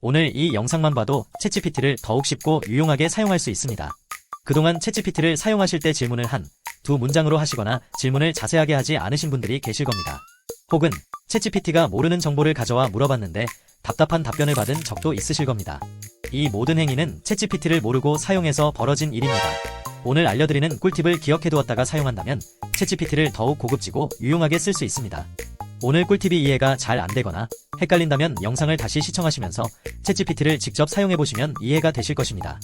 오늘 이 영상만 봐도 챗GPT를 더욱 쉽고 유용하게 사용할 수 있습니다. 그동안 챗GPT를 사용하실 때 질문을 한 두 문장으로 하시거나 질문을 자세하게 하지 않으신 분들이 계실 겁니다. 혹은 챗GPT가 모르는 정보를 가져와 물어봤는데 답답한 답변을 받은 적도 있으실 겁니다. 이 모든 행위는 챗GPT를 모르고 사용해서 벌어진 일입니다. 오늘 알려드리는 꿀팁을 기억해두었다가 사용한다면 챗GPT를 더욱 고급지고 유용하게 쓸 수 있습니다. 오늘 꿀팁이 이해가 잘 안되거나 헷갈린다면 영상을 다시 시청하시면서 챗GPT를 직접 사용해보시면 이해가 되실 것입니다.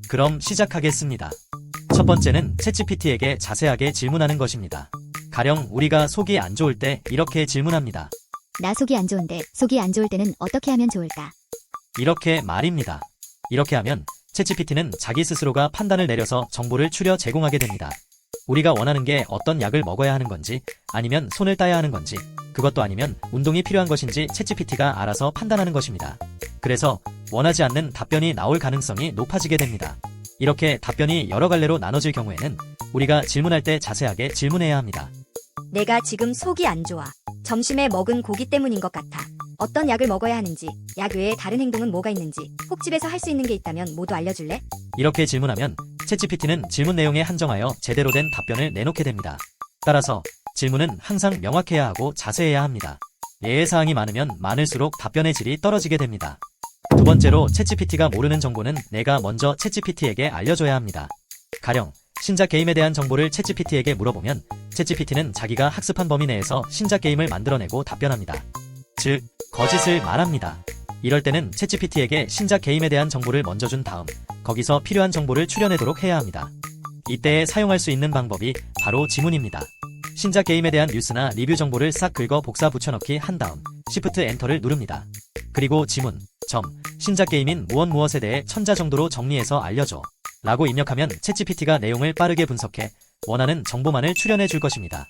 그럼 시작하겠습니다. 첫 번째는 챗GPT에게 자세하게 질문하는 것입니다. 가령 우리가 속이 안 좋을 때 이렇게 질문합니다. 나 속이 안 좋은데 속이 안 좋을 때는 어떻게 하면 좋을까? 이렇게 말입니다. 이렇게 하면 챗GPT는 자기 스스로가 판단을 내려서 정보를 추려 제공하게 됩니다. 우리가 원하는 게 어떤 약을 먹어야 하는 건지, 아니면 손을 따야 하는 건지, 그것도 아니면 운동이 필요한 것인지 챗GPT가 알아서 판단하는 것입니다. 그래서 원하지 않는 답변이 나올 가능성이 높아지게 됩니다. 이렇게 답변이 여러 갈래로 나눠질 경우에는 우리가 질문할 때 자세하게 질문해야 합니다. 내가 지금 속이 안 좋아. 점심에 먹은 고기 때문인 것 같아. 어떤 약을 먹어야 하는지, 약 외에 다른 행동은 뭐가 있는지, 혹 집에서 할 수 있는 게 있다면 모두 알려줄래? 이렇게 질문하면 챗GPT는 질문 내용에 한정하여 제대로 된 답변을 내놓게 됩니다. 따라서 질문은 항상 명확해야 하고 자세해야 합니다. 예외사항이 많으면 많을수록 답변의 질이 떨어지게 됩니다. 두 번째로 챗GPT가 모르는 정보는 내가 먼저 챗GPT에게 알려줘야 합니다. 가령 신작 게임에 대한 정보를 챗GPT에게 물어보면 챗GPT는 자기가 학습한 범위 내에서 신작 게임을 만들어내고 답변합니다. 즉, 거짓을 말합니다. 이럴 때는 챗GPT에게 신작 게임에 대한 정보를 먼저 준 다음 거기서 필요한 정보를 추려내도록 해야 합니다. 이때에 사용할 수 있는 방법이 바로 지문입니다. 신작 게임에 대한 뉴스나 리뷰 정보를 싹 긁어 복사 붙여넣기 한 다음 Shift 엔터를 누릅니다. 그리고 지문, 신작 게임인 무엇에 대해 천자 정도로 정리해서 알려줘 라고 입력하면 챗GPT가 내용을 빠르게 분석해 원하는 정보만을 추려내 줄 것입니다.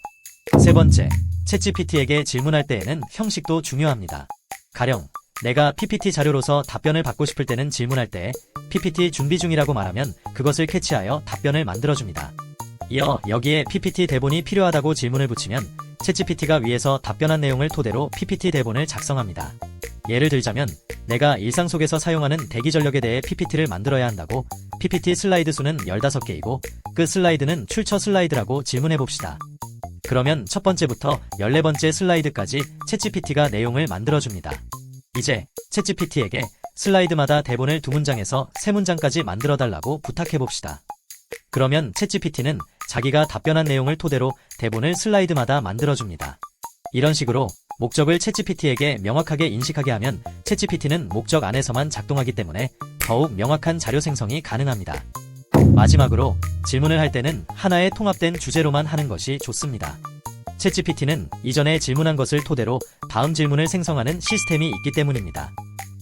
세 번째, 챗GPT에게 질문할 때에는 형식도 중요합니다. 가령 내가 PPT 자료로서 답변을 받고 싶을 때는 질문할 때 PPT 준비 중이라고 말하면 그것을 캐치하여 답변을 만들어줍니다. 이어 여기에 PPT 대본이 필요하다고 질문을 붙이면 챗GPT가 위에서 답변한 내용을 토대로 PPT 대본을 작성합니다. 예를 들자면 내가 일상 속에서 사용하는 대기 전력에 대해 PPT를 만들어야 한다고 PPT 슬라이드 수는 15개이고 그 슬라이드는 출처 슬라이드라고 질문해봅시다. 그러면 첫 번째부터 14번째 슬라이드까지 챗GPT가 내용을 만들어줍니다. 이제 챗GPT에게 슬라이드마다 대본을 2문장에서 3문장까지 만들어달라고 부탁해봅시다. 그러면 챗GPT는 자기가 답변한 내용을 토대로 대본을 슬라이드마다 만들어줍니다. 이런 식으로 목적을 챗GPT에게 명확하게 인식하게 하면 챗GPT는 목적 안에서만 작동하기 때문에 더욱 명확한 자료 생성이 가능합니다. 마지막으로 질문을 할 때는 하나의 통합된 주제로만 하는 것이 좋습니다. 챗GPT는 이전에 질문한 것을 토대로 다음 질문을 생성하는 시스템이 있기 때문입니다.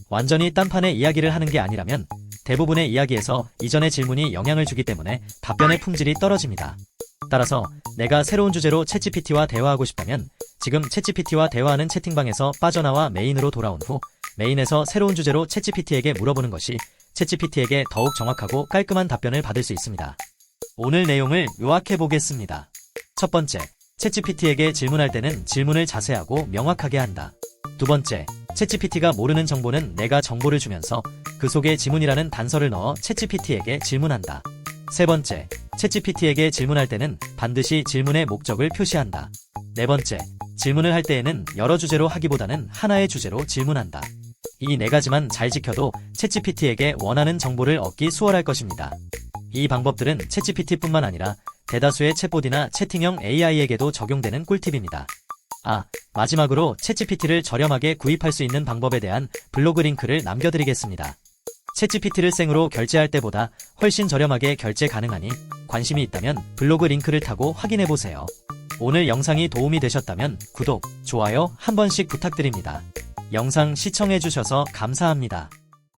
완전히 딴판의 이야기를 하는 게 아니라면 대부분의 이야기에서 이전의 질문이 영향을 주기 때문에 답변의 품질이 떨어집니다. 따라서 내가 새로운 주제로 챗GPT와 대화하고 싶다면 지금 챗GPT와 대화하는 채팅방에서 빠져나와 메인으로 돌아온 후 메인에서 새로운 주제로 챗GPT에게 물어보는 것이 챗GPT에게 더욱 정확하고 깔끔한 답변을 받을 수 있습니다. 오늘 내용을 요약해 보겠습니다. 첫 번째, 챗GPT에게 질문할 때는 질문을 자세하고 명확하게 한다. 두 번째, 챗GPT가 모르는 정보는 내가 정보를 주면서 그 속에 지문이라는 단서를 넣어 챗GPT에게 질문한다. 세 번째, 챗GPT에게 질문할 때는 반드시 질문의 목적을 표시한다. 네 번째, 질문을 할 때에는 여러 주제로 하기보다는 하나의 주제로 질문한다. 이 네 가지만 잘 지켜도 챗GPT에게 원하는 정보를 얻기 수월할 것입니다. 이 방법들은 챗GPT뿐만 아니라 대다수의 챗봇이나 채팅형 AI에게도 적용되는 꿀팁입니다. 마지막으로 챗GPT를 저렴하게 구입할 수 있는 방법에 대한 블로그 링크를 남겨드리겠습니다. 챗GPT를 생으로 결제할 때보다 훨씬 저렴하게 결제 가능하니 관심이 있다면 블로그 링크를 타고 확인해보세요. 오늘 영상이 도움이 되셨다면 구독, 좋아요 한 번씩 부탁드립니다. 영상 시청해주셔서 감사합니다.